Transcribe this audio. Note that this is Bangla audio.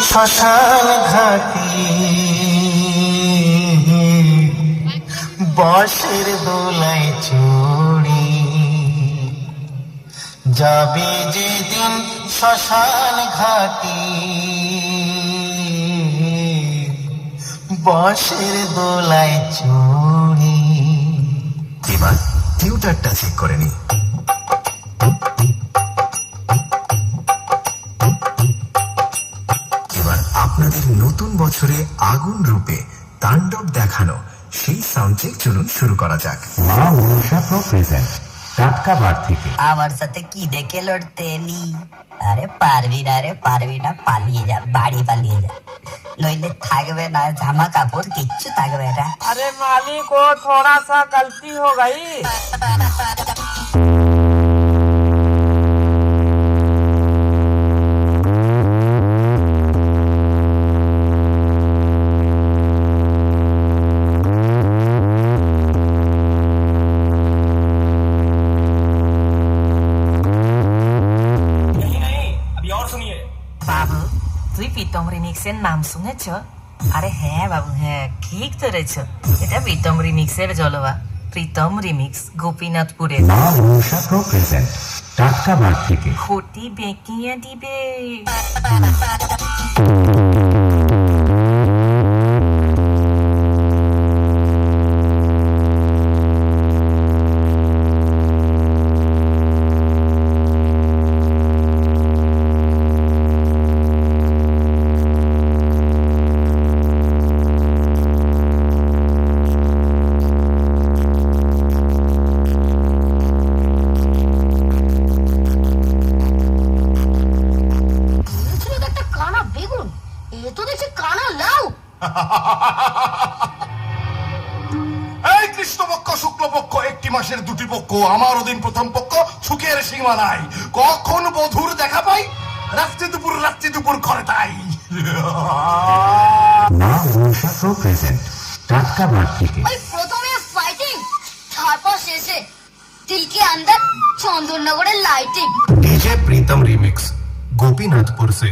শ্মশান ঘাটি বসের দোলায় চড়ি যাবে যেদিন শ্মশান ঘাটি বসের দোলায় চড়ি। এবার টিউটারটা চেক করে নি। এবার আপনাদের নতুন বছরে আগুন রূপে তাণ্ডব দেখানো সেই সাউন্ড চেক চলুন শুরু করা যাক। মা মনসা প্রো প্রেজেন্ট টাটকা বার থেকে। আমার সাথে কি দেখে লড়তে নি? আরে পারবি না, রে পারবি না, পালিয়ে যা, বাড়ি পালিয়ে যা, নইলে থাকবে না জামা কাপড়, কিচ্ছু থাকবে না। अरे मालिक वो थोड़ा सा गलती हो गई। বাবু, তুই প্রীতম রিমিক্সের নাম শুনেছ? আরে হ্যাঁ বাবু, হ্যাঁ ঠিক ধরেছ, এটা প্রীতম রিমিক্সের জলবা। প্রীতম রিমিক্স গোপীনাথপুরের। মা মনসা প্রো প্রেজেন্ট টাটকা বার থেকে। ঘটি বেঁকিয়ে দিবে। এই কৃষ্ণপক্ষ শুক্লপক্ষ একটি মাসের দুটি পক্ষ, আমার অধীন প্রথম পক্ষ, সুখের সীমা নাই। কখন বধুর দেখা পাই? রাত্রি দুপুর করে তাই। মা মনসা প্রো প্রেজেন্ট টাটকা বার থেকে। প্রথমে ফাইটিং, তারপর শেষে দিল के अंदर চন্দননগরের লাইটিং। डीजे प्रीतम रिमिक्स गोपीनाथपुर से।